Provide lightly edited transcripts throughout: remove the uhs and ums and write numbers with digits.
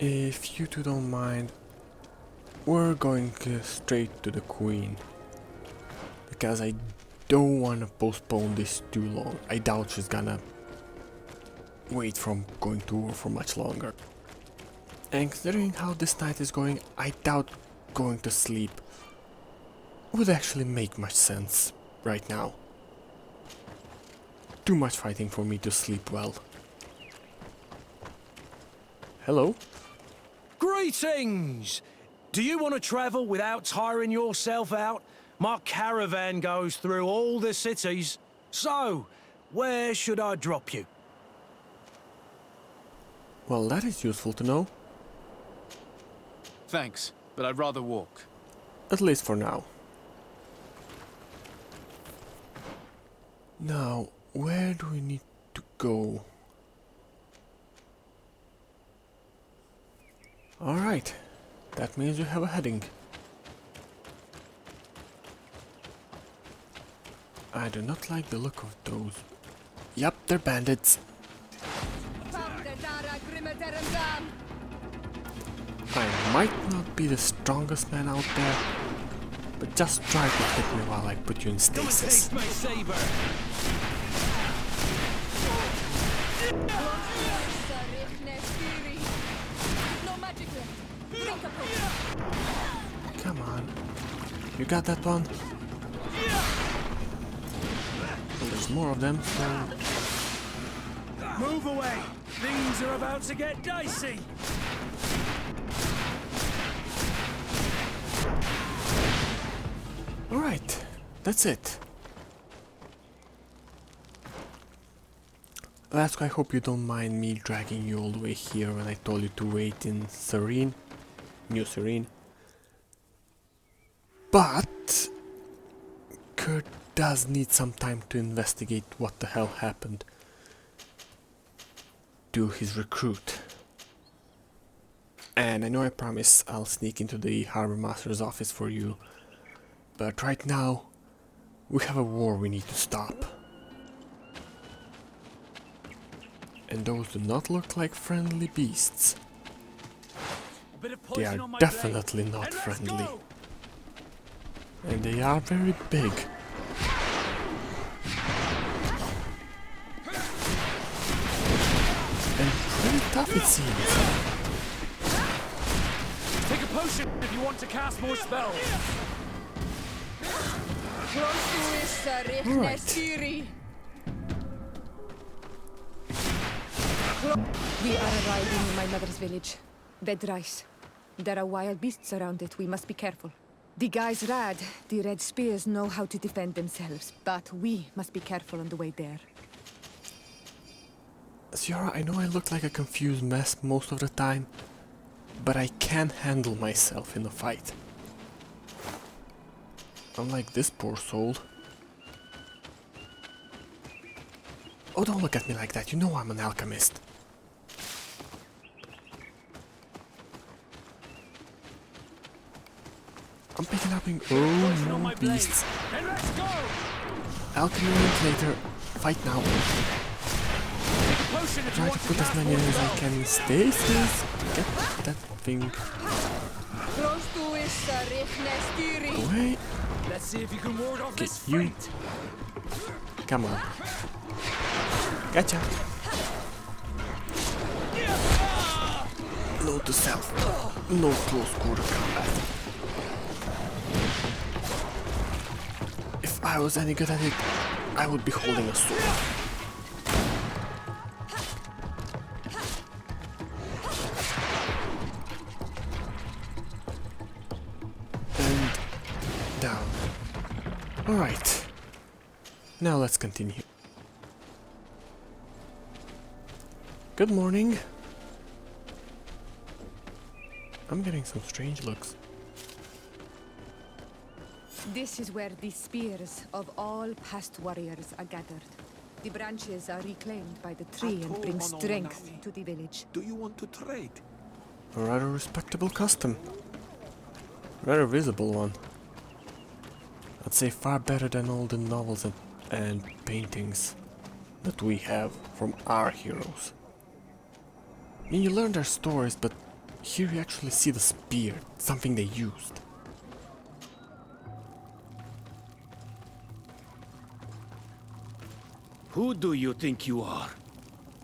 If you two don't mind, we're going straight to the Queen. Because I don't want to postpone this too long. I doubt she's gonna wait from going to war for much longer. And considering how this night is going, I doubt going to sleep would actually make much sense right now. Too much fighting for me to sleep well. Hello? Greetings! Do you want to travel without tiring yourself out? My caravan goes through all the cities. So, where should I drop you? Well, that is useful to know. Thanks, but I'd rather walk. At least for now. Now, where do we need to go? Alright, that means we have a heading. I do not like the look of those. Yup, they're bandits. I might not be the strongest man out there, but just try to hit me while I put you in stasis. Come on. You got that one? Well, there's more of them, so... Move away! Things are about to get dicey! Alright, that's it. Lasko, I hope you don't mind me dragging you all the way here when I told you to wait in Serene. New Serene. But... Kurt does need some time to investigate what the hell happened to his recruit. And I know I promise I'll sneak into the Harbor Master's office for you. But right now, we have a war we need to stop. And those do not look like friendly beasts. They are definitely not friendly. And they are very big. And pretty tough, it seems. Take a potion if you want to cast more spells. Alright. We are arriving in my mother's village. Bedrice. There are wild beasts around it. We must be careful. The guys Rad, the Red Spears, know how to defend themselves, but we must be careful on the way there. Ciara, I know I look like a confused mess most of the time, but I can handle myself in a fight. Unlike this poor soul. Oh, don't look at me like that, you know I'm an alchemist. I'm picking up in... Oh, no beasts. Alchemy later. Fight now. Try to put as many as I can in stasis. Get that thing. Away. Let's see if you can ward off this you. fate. Come on. Gotcha. Note to self. No close quarter combat. If I was any good at it, I would be holding a sword. And down. Alright. Now let's continue. Good morning. I'm getting some strange looks. This is where the spears of all past warriors are gathered. The branches are reclaimed by the tree and bring strength to the village. Do you want to trade? A rather respectable custom. Rather visible one. I'd say far better than all the novels and paintings that we have from our heroes. I mean, you learn their stories, but here you actually see the spear, something they used. Who do you think you are?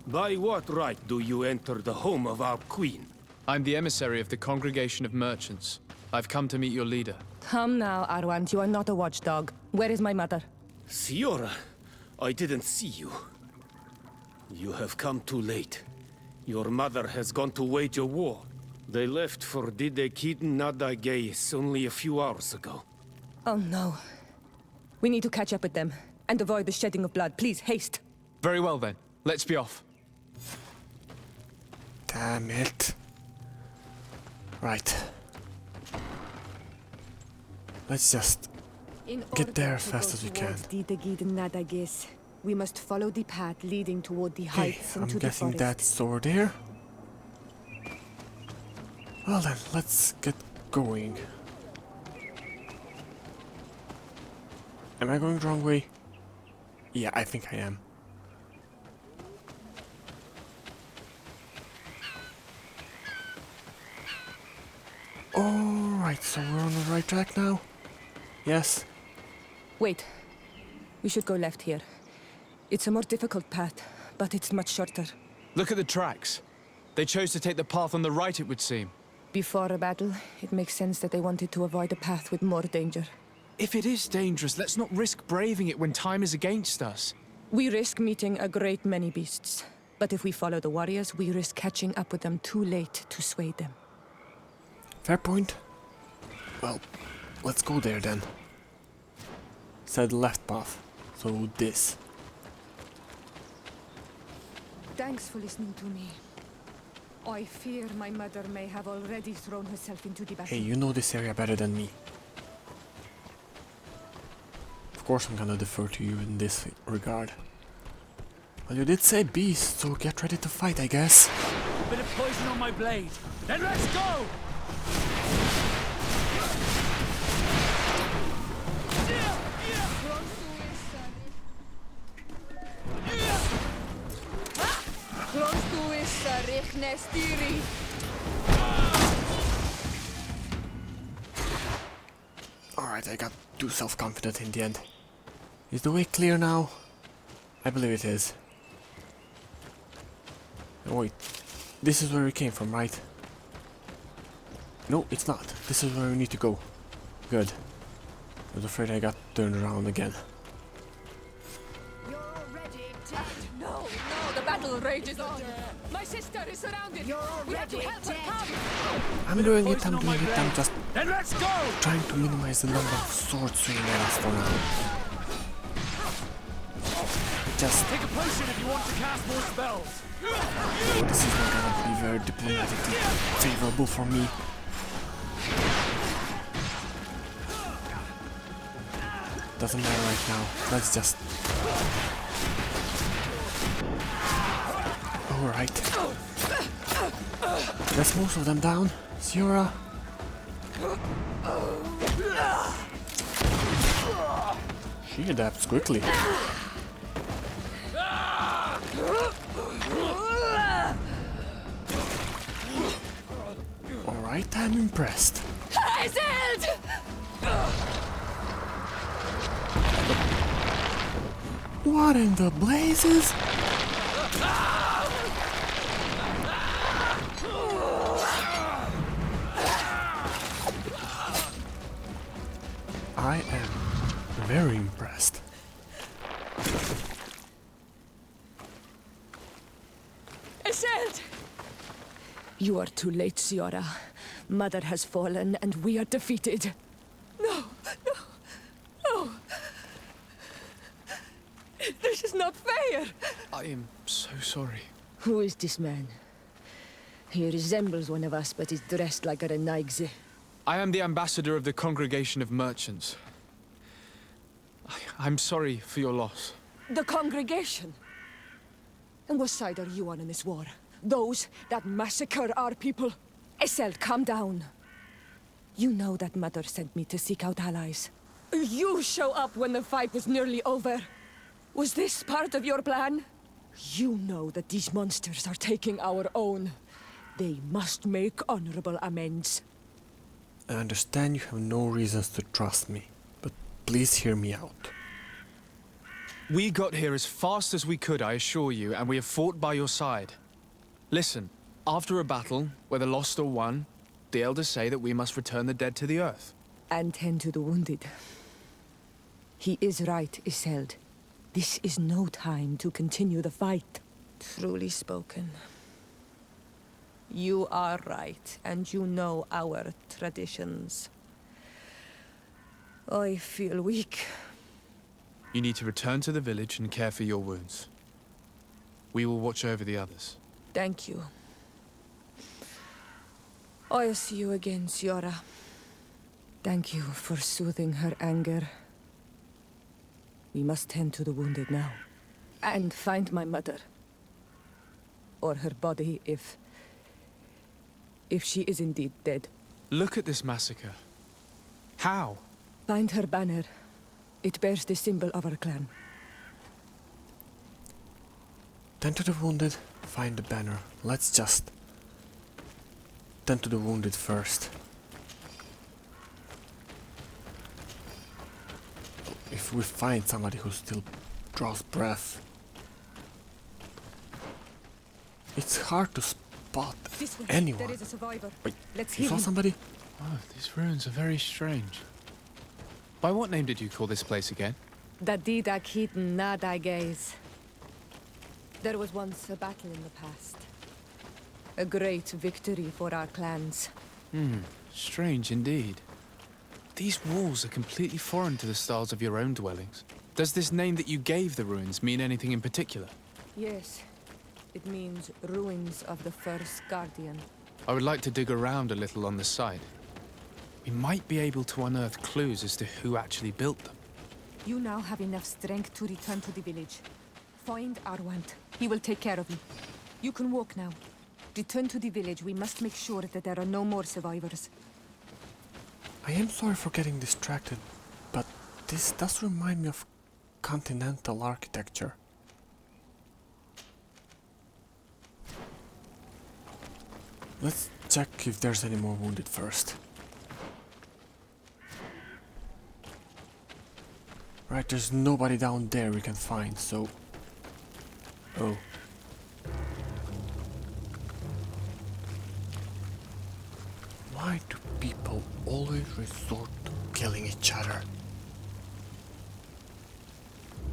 By what right do you enter the home of our queen? I'm the emissary of the Congregation of Merchants. I've come to meet your leader. Come now, Arwand, you are not a watchdog. Where is my mother? Siora, I didn't see you. You have come too late. Your mother has gone to wage a war. They left for Didekid Nadagais only a few hours ago. Oh no. We need to catch up with them and avoid the shedding of blood. Please, haste. Very well then. Let's be off. Damn it. Right. Let's just get there as fast as we can. We must follow the path leading toward the Okay, heights I'm into the guessing forest. that's over there. Well then, let's get going. Am I going the wrong way? Yeah, I think I am. Alright, so we're on the right track now? Yes? Wait. We should go left here. It's a more difficult path, but it's much shorter. Look at the tracks. They chose to take the path on the right, it would seem. Before a battle, it makes sense that they wanted to avoid a path with more danger. If it is dangerous, let's not risk braving it when time is against us. We risk meeting a great many beasts. But if we follow the warriors, we risk catching up with them too late to sway them. Fair point. Well, let's go there then. Said left path, so this. Thanks for listening to me. I fear my mother may have already thrown herself into the battle. Hey, you know this area better than me. Of course I'm gonna defer to you in this regard. Well, you did say beast, so get ready to fight, I guess. A bit of poison on my blade. Then let's go! Alright, I got too self-confident in the end. Is the way clear now? I believe it is. Oh, wait, this is where we came from, right? No, it's not. This is where we need to go. Good. I was afraid I got turned around again. You're ready, No, the battle rages on. My sister is surrounded. We have to help her. Come. I'm doing it, I'm just Then let's go! trying to minimize the number of sword swinging at us for now. Just, Take a potion if you want to cast more spells. this is not gonna be very diplomatically favorable for me. Doesn't matter right now. Let's just... Alright. That's most of them down. Siora. She adapts quickly. Alright, I'm impressed. What in the blazes? I am very impressed. Iselt! You are too late, Siora. Mother has fallen and we are defeated. No. This is not fair! I am so sorry. Who is this man? He resembles one of us, but is dressed like a Renaigze. I am the ambassador of the Congregation of Merchants. I'm sorry for your loss. The congregation? And what side are you on in this war? Those that massacre our people? Iselt, calm down. You know that Mother sent me to seek out allies. You show up when the fight was nearly over. Was this part of your plan? You know that these monsters are taking our own. They must make honorable amends. I understand you have no reasons to trust me, but please hear me out. We got here as fast as we could, I assure you, and we have fought by your side. Listen, after a battle, whether lost or won, the elders say that we must return the dead to the earth. And tend to the wounded. He is right, Isolde. This is no time to continue the fight. Truly spoken. You are right, and you know our traditions. I feel weak. You need to return to the village and care for your wounds. We will watch over the others. Thank you. I'll see you again, Ciara. Thank you for soothing her anger. We must tend to the wounded now. And find my mother. Or her body, if she is indeed dead. Look at this massacre. How? Find her banner. It bears the symbol of our clan. Tend to the wounded, find the banner. Let's just tend to the wounded first. If we find somebody who still draws breath. It's hard to spot This way. anyone. There is a survivor. Wait, Let's you hear saw him. somebody? Oh, these ruins are very strange. By what name did you call this place again? Dadida Keaton Nada Gaze. There was once a battle in the past. A great victory for our clans. Strange indeed. These walls are completely foreign to the styles of your own dwellings. Does this name that you gave the ruins mean anything in particular? Yes. It means ruins of the first guardian. I would like to dig around a little on the site. We might be able to unearth clues as to who actually built them. You now have enough strength to return to the village. Find Arwant. He will take care of you. You can walk now. Return to the village. We must make sure that there are no more survivors. I am sorry for getting distracted, but this does remind me of continental architecture. Let's check if there's any more wounded first. Right, there's nobody down there we can find, so... Oh. Why do people always resort to killing each other?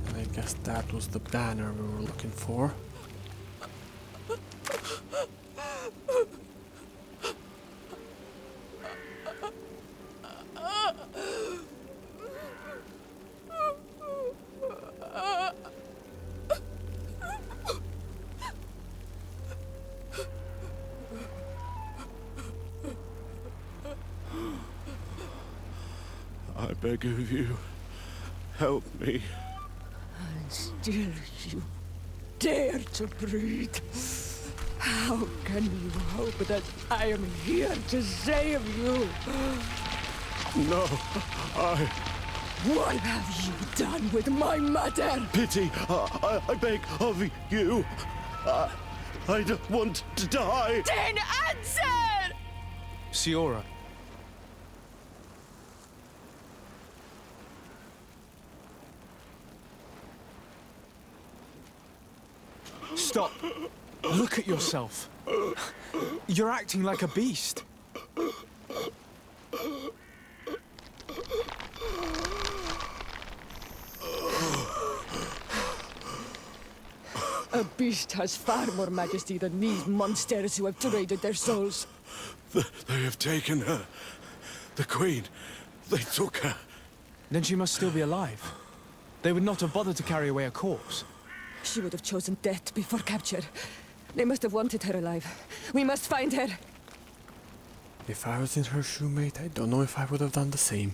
And I guess that was the banner we were looking for. I beg of you, help me. And still you dare to breathe. How can you hope that I am here to save you? No, What have you done with my mother? pity, I beg of you. I don't want to die. Then answer! Ciora. Stop! Look at yourself. You're acting like a beast. A beast has far more majesty than these monsters who have traded their souls. They have taken her. The Queen. They took her. Then she must still be alive. They would not have bothered to carry away a corpse. She would have chosen death before capture. They must have wanted her alive. We must find her. If I was in her shoe, mate, I don't know if I would have done the same.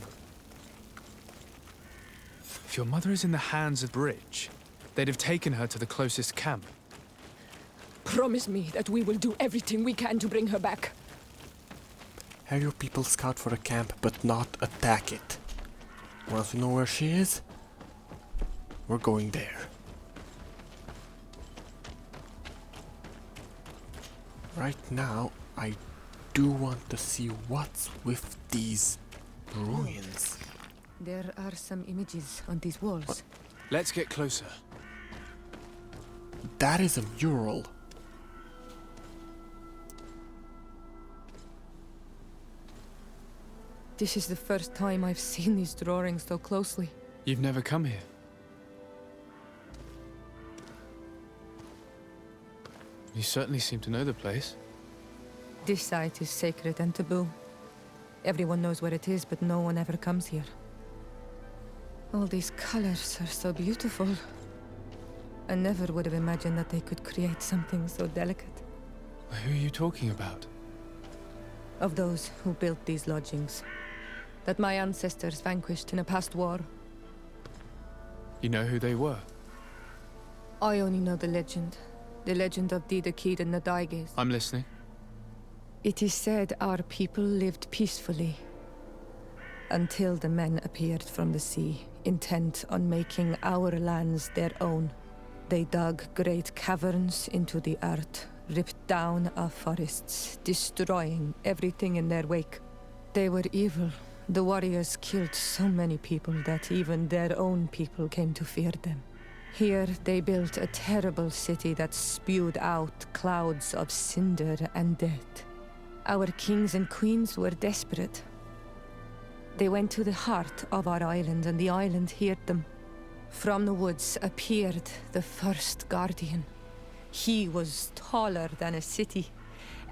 If your mother is in the hands of Bridge, they'd have taken her to the closest camp. Promise me that we will do everything we can to bring her back. Have your people scout for the camp, but not attack it. Once we know where she is, we're going there. Right now, I do want to see what's with these ruins. There are some images on these walls. Let's get closer. That is a mural. This is the first time I've seen these drawings so closely. You've never come here. You certainly seem to know the place. This site is sacred and taboo. Everyone knows where it is, but no one ever comes here. All these colors are so beautiful. I never would have imagined that they could create something so delicate. Who are you talking about? Of those who built these lodgings. That my ancestors vanquished in a past war. You know who they were? I only know the legend. The legend of Didakid and the Daiges. I'm listening. It is said our people lived peacefully until the men appeared from the sea, intent on making our lands their own. They dug great caverns into the earth, ripped down our forests, destroying everything in their wake. They were evil. The warriors killed so many people that even their own people came to fear them. Here they built a terrible city that spewed out clouds of cinder and death. Our kings and queens were desperate. They went to the heart of our island, and the island heard them. From the woods appeared the first guardian. He was taller than a city,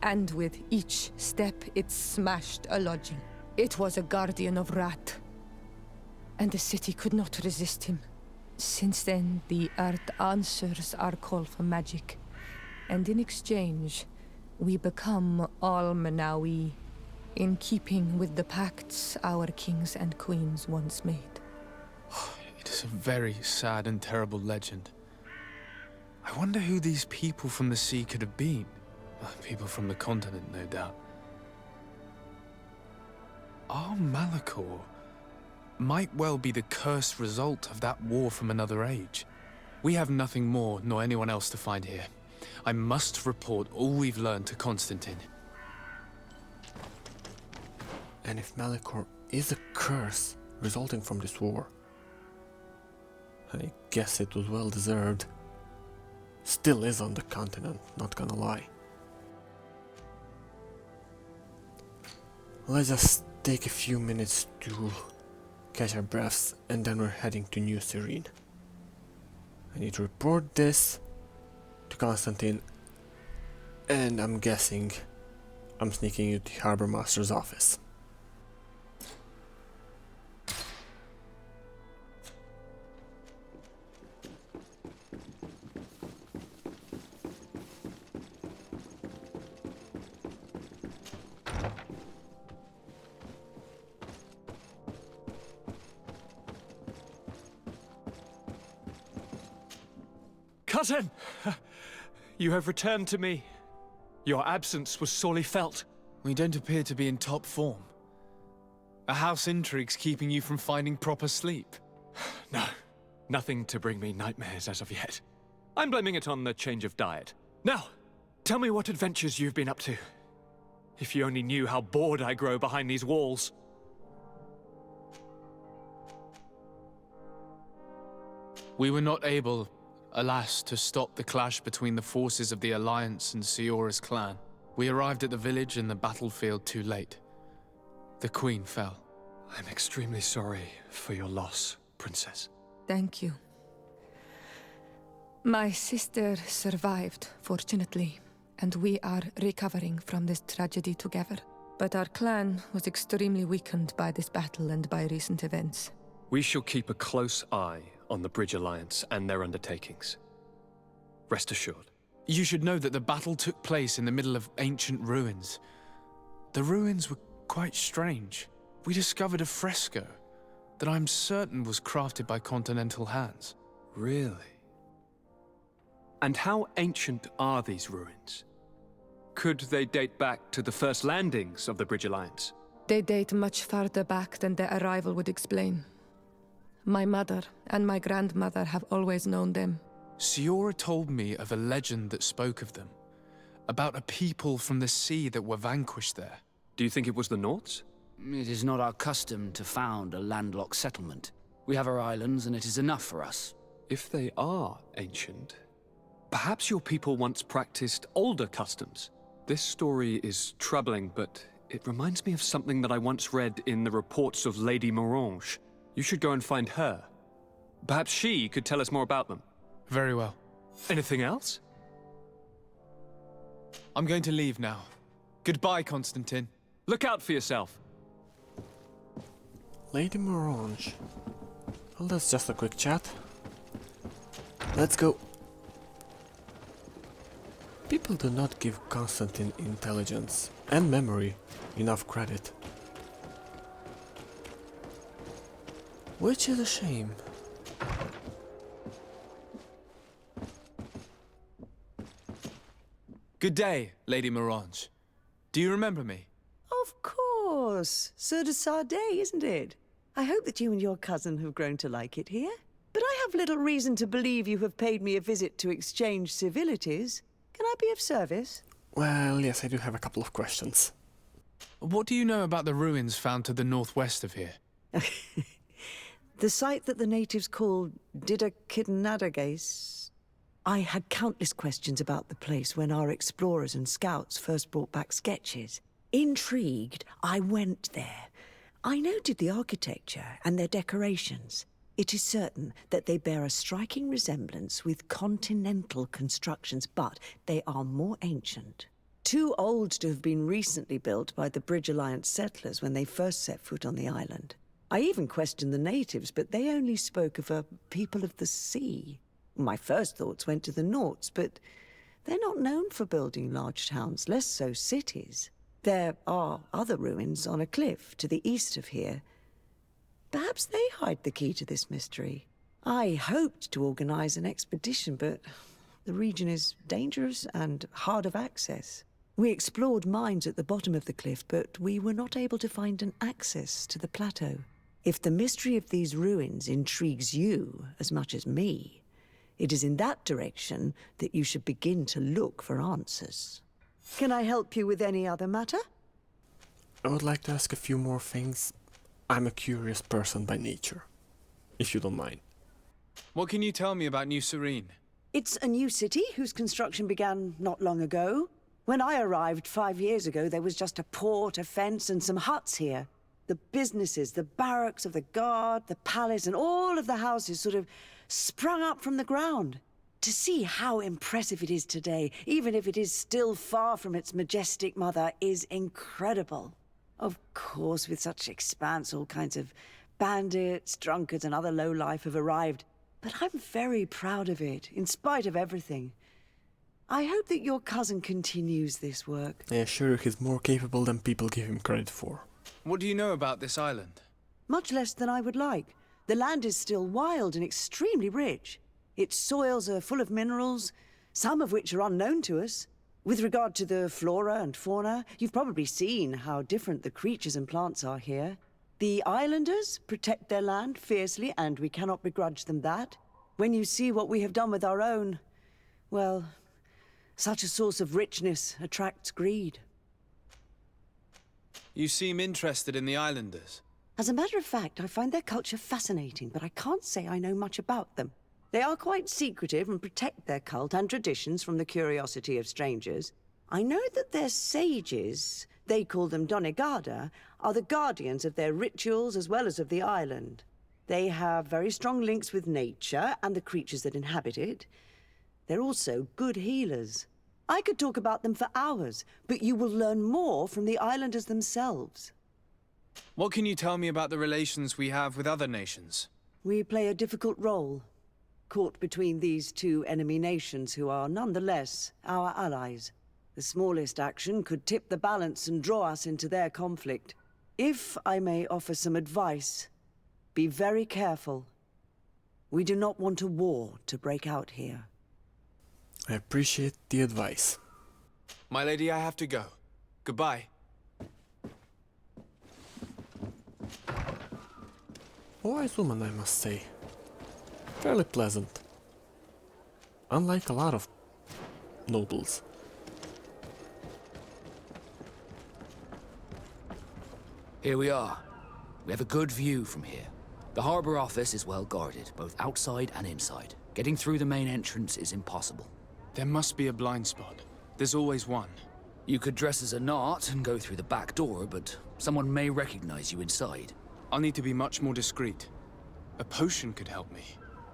and with each step it smashed a lodging. It was a guardian of Rat, and the city could not resist him. Since then, the earth answers our call for magic, and in exchange, we become Almanawi, in keeping with the pacts our kings and queens once made. It is a very sad and terrible legend. I wonder who these people from the sea could have been. People from the continent, no doubt. Our Malachor might well be the cursed result of that war from another age. We have nothing more nor anyone else to find here. I must report all we've learned to Constantine. And if Malachor is a curse resulting from this war, I guess it was well deserved. Still is on the continent, not gonna lie. Let's just take a few minutes to catch our breaths, and then we're heading to New Serene. I need to report this to Constantine, and I'm guessing I'm sneaking into the Harbor Master's office. Cousin! You have returned to me. Your absence was sorely felt. We don't appear to be in top form. A house intrigue's keeping you from finding proper sleep. No, nothing to bring me nightmares as of yet. I'm blaming it on the change of diet. Now, tell me what adventures you've been up to. If you only knew how bored I grow behind these walls. We were not able, alas, to stop the clash between the forces of the Alliance and Siora's clan. We arrived at the village and the battlefield too late. The Queen fell. I'm extremely sorry for your loss, Princess. Thank you. My sister survived, fortunately, and we are recovering from this tragedy together. But our clan was extremely weakened by this battle and by recent events. We shall keep a close eye on the Bridge Alliance and their undertakings. Rest assured. You should know that the battle took place in the middle of ancient ruins. The ruins were quite strange. We discovered a fresco that I'm certain was crafted by continental hands. Really? And how ancient are these ruins? Could they date back to the first landings of the Bridge Alliance? They date much farther back than their arrival would explain. My mother and my grandmother have always known them. Siora told me of a legend that spoke of them. About a people from the sea that were vanquished there. Do you think it was the Norts? It is not our custom to found a landlocked settlement. We have our islands, and it is enough for us. If they are ancient, perhaps your people once practiced older customs. This story is troubling, but it reminds me of something that I once read in the reports of Lady Morange. You should go and find her. Perhaps she could tell us more about them. Very well. Anything else? I'm going to leave now. Goodbye, Constantine. Look out for yourself. Lady Morange. Well, that's just a quick chat. Let's go. People do not give Constantine intelligence and memory enough credit. Which is a shame. Good day, Lady Morange. Do you remember me? Of course. Sur de Sade, isn't it? I hope that you and your cousin have grown to like it here. But I have little reason to believe you have paid me a visit to exchange civilities. Can I be of service? Well, yes, I do have a couple of questions. What do you know about the ruins found to the northwest of here? The site that the natives call Didakidnadagais. I had countless questions about the place when our explorers and scouts first brought back sketches. Intrigued, I went there. I noted the architecture and their decorations. It is certain that they bear a striking resemblance with continental constructions, but they are more ancient. Too old to have been recently built by the Bridge Alliance settlers when they first set foot on the island. I even questioned the natives, but they only spoke of a people of the sea. My first thoughts went to the Norts, but they're not known for building large towns, less so cities. There are other ruins on a cliff to the east of here. Perhaps they hide the key to this mystery. I hoped to organize an expedition, but the region is dangerous and hard of access. We explored mines at the bottom of the cliff, but we were not able to find an access to the plateau. If the mystery of these ruins intrigues you as much as me, it is in that direction that you should begin to look for answers. Can I help you with any other matter? I would like to ask a few more things. I'm a curious person by nature, if you don't mind. What can you tell me about New Serene? It's a new city whose construction began not long ago. When I arrived 5 years ago, there was just a port, a fence, and some huts here. The businesses, the barracks of the guard, the palace, and all of the houses sort of sprung up from the ground. To see how impressive it is today, even if it is still far from its majestic mother, is incredible. Of course, with such expanse, all kinds of bandits, drunkards, and other lowlife have arrived. But I'm very proud of it, in spite of everything. I hope that your cousin continues this work. Yeah, sure, he's more capable than people give him credit for. What do you know about this island? Much less than I would like. The land is still wild and extremely rich. Its soils are full of minerals, some of which are unknown to us. With regard to the flora and fauna, you've probably seen how different the creatures and plants are here. The islanders protect their land fiercely, and we cannot begrudge them that. When you see what we have done with our own, well, such a source of richness attracts greed. You seem interested in the islanders. As a matter of fact, I find their culture fascinating, but I can't say I know much about them. They are quite secretive and protect their cult and traditions from the curiosity of strangers. I know that their sages, they call them Donegada, are the guardians of their rituals as well as of the island. They have very strong links with nature and the creatures that inhabit it. They're also good healers. I could talk about them for hours, but you will learn more from the islanders themselves. What can you tell me about the relations we have with other nations? We play a difficult role, caught between these two enemy nations who are nonetheless our allies. The smallest action could tip the balance and draw us into their conflict. If I may offer some advice, be very careful. We do not want a war to break out here. I appreciate the advice. My lady, I have to go. Goodbye. A wise woman, I must say. Fairly pleasant. Unlike a lot of nobles. Here we are. We have a good view from here. The harbor office is well guarded, both outside and inside. Getting through the main entrance is impossible. There must be a blind spot. There's always one. You could dress as a knot and go through the back door, but someone may recognize you inside. I'll need to be much more discreet. A potion could help me.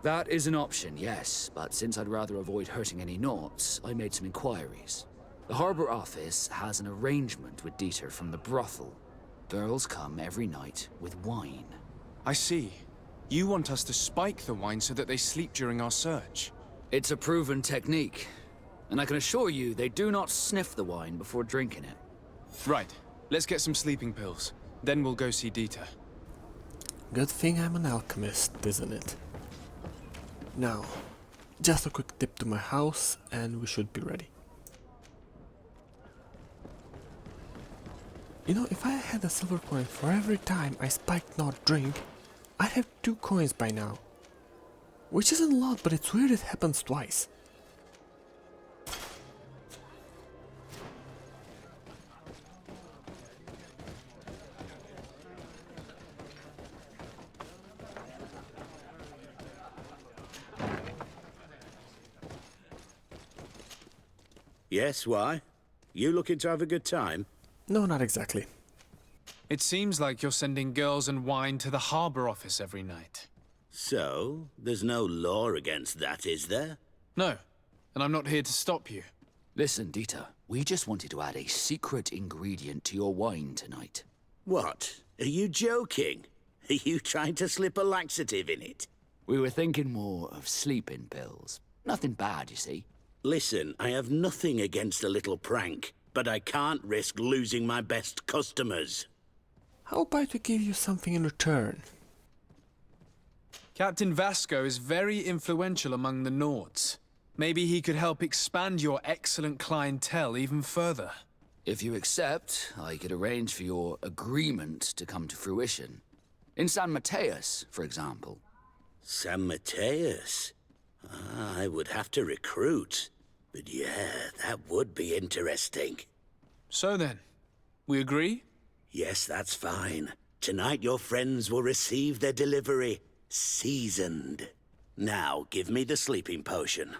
That is an option, yes, but since I'd rather avoid hurting any knots, I made some inquiries. The harbor office has an arrangement with Dieter from the brothel. Girls come every night with wine. I see. You want us to spike the wine so that they sleep during our search. It's a proven technique, and I can assure you they do not sniff the wine before drinking it. Right. Let's get some sleeping pills. Then we'll go see Dieter. Good thing I'm an alchemist, isn't it? Now, just a quick tip to my house and we should be ready. You know, if I had a silver coin for every time I spiked not drink, I'd have 2 coins by now. Which isn't a lot, but it's weird it happens twice. Yes, why? You looking to have a good time? No, not exactly. It seems like you're sending girls and wine to the harbor office every night. So, there's no law against that, is there? No, and I'm not here to stop you. Listen, Dieter, we just wanted to add a secret ingredient to your wine tonight. What? Are you joking? Are you trying to slip a laxative in it? We were thinking more of sleeping pills. Nothing bad, you see. Listen, I have nothing against a little prank, but I can't risk losing my best customers. How about we give you something in return? Captain Vasco is very influential among the Nords. Maybe he could help expand your excellent clientele even further. If you accept, I could arrange for your agreement to come to fruition. In San Mateus, for example. San Mateus? I would have to recruit. But yeah, that would be interesting. So then, we agree? Yes, that's fine. Tonight your friends will receive their delivery, seasoned. Now, give me the sleeping potion.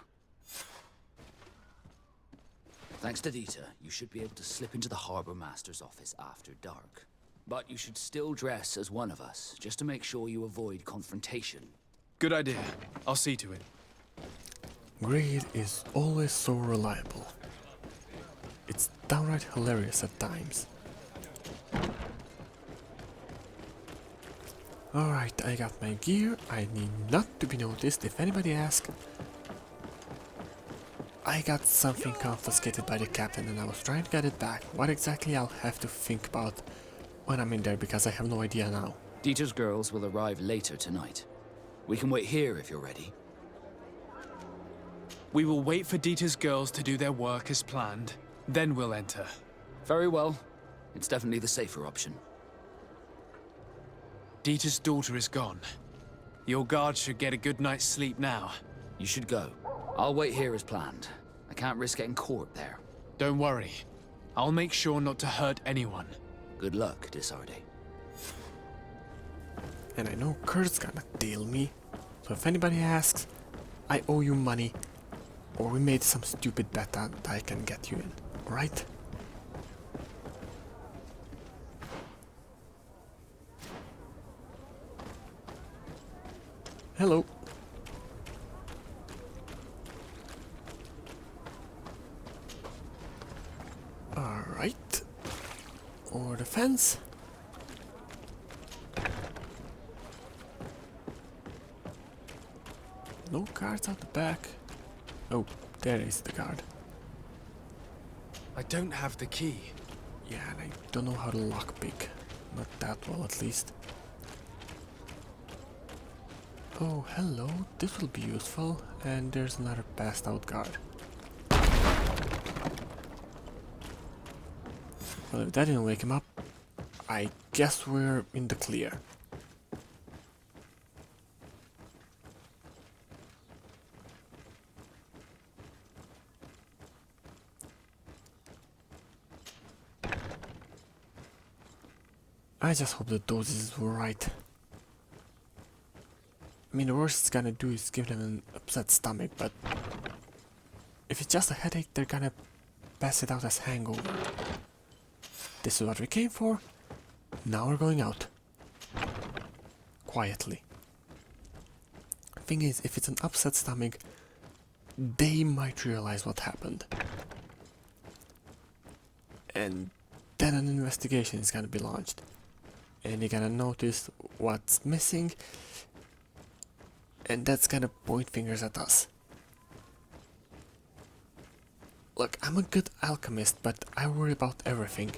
Thanks to Dieter, you should be able to slip into the Harbor Master's office after dark. But you should still dress as one of us, just to make sure you avoid confrontation. Good idea. I'll see to it. Greed is always so reliable. It's downright hilarious at times. Alright, I got my gear. I need not to be noticed if anybody asks. I got something confiscated by the captain and I was trying to get it back. What exactly I'll have to think about when I'm in there because I have no idea now. Dieter's girls will arrive later tonight. We can wait here if you're ready. We will wait for Dieter's girls to do their work as planned, then we'll enter. Very well. It's definitely the safer option. Dieter's daughter is gone. Your guard should get a good night's sleep now. You should go. I'll wait here as planned. I can't risk getting caught there. Don't worry. I'll make sure not to hurt anyone. Good luck, Desarde. And I know Kurt's gonna deal me. So if anybody asks, I owe you money. Or we made some stupid bet that I can get you in, right? Hello. Alright. Over the fence. No guards out the back. Oh, there is the guard. I don't have the key. Yeah, and I don't know how to lockpick. Not that well, at least. Oh, hello. This will be useful. And there's another passed out guard. Well, if that didn't wake him up, I guess we're in the clear. I just hope the doses were right. I mean, the worst it's gonna do is give them an upset stomach, but if it's just a headache, they're gonna pass it out as hangover. This is what we came for. Now we're going out. Quietly. Thing is, if it's an upset stomach, they might realize what happened. And then an investigation is gonna be launched. And you're gonna notice what's missing. And that's gonna point fingers at us. Look, I'm a good alchemist, but I worry about everything.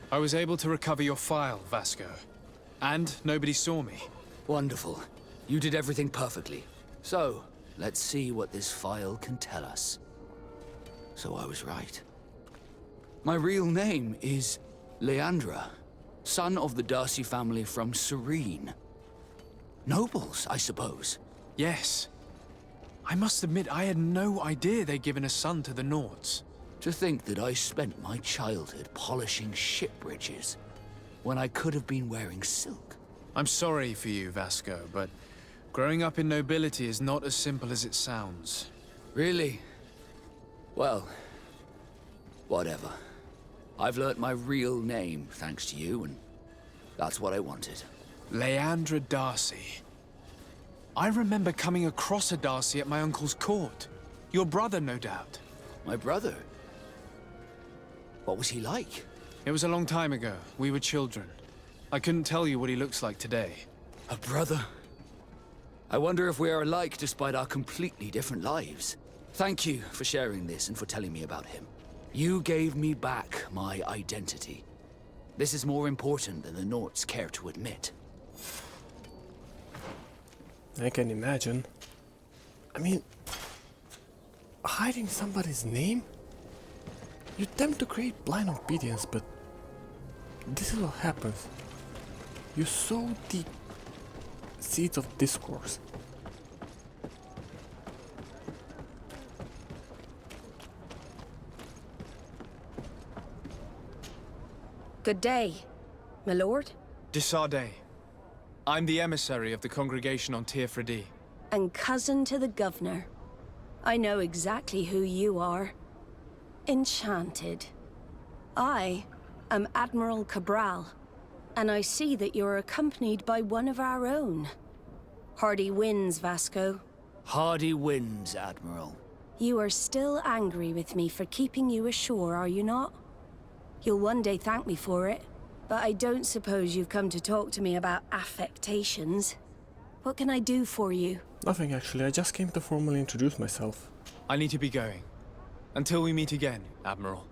I was able to recover your file, Vasco. And nobody saw me. Wonderful. You did everything perfectly. So, let's see what this file can tell us. So I was right. My real name is Leandra, son of the Darcy family from Serene. Nobles, I suppose. Yes. I must admit, I had no idea they'd given a son to the Nords. To think that I spent my childhood polishing ship bridges, when I could have been wearing silk. I'm sorry for you, Vasco, but growing up in nobility is not as simple as it sounds. Really? Well, whatever. I've learnt my real name, thanks to you, and that's what I wanted. Leandra Darcy. I remember coming across a Darcy at my uncle's court. Your brother, no doubt. My brother? What was he like? It was a long time ago. We were children. I couldn't tell you what he looks like today. A brother? I wonder if we are alike despite our completely different lives. Thank you for sharing this and for telling me about him. You gave me back my identity. This is more important than the Nords care to admit. I can imagine. I mean, hiding somebody's name? You attempt to create blind obedience, but this is what happens. You sow the seeds of discourse. Good day, my lord. Desardet. I'm the emissary of the congregation on Tirfredi. And cousin to the governor. I know exactly who you are. Enchanted. I am Admiral Cabral, and I see that you're accompanied by one of our own. Hardy winds, Vasco. Hardy winds, Admiral. You are still angry with me for keeping you ashore, are you not? You'll one day thank me for it, but I don't suppose you've come to talk to me about affectations. What can I do for you? Nothing actually, I just came to formally introduce myself. I need to be going. Until we meet again, Admiral.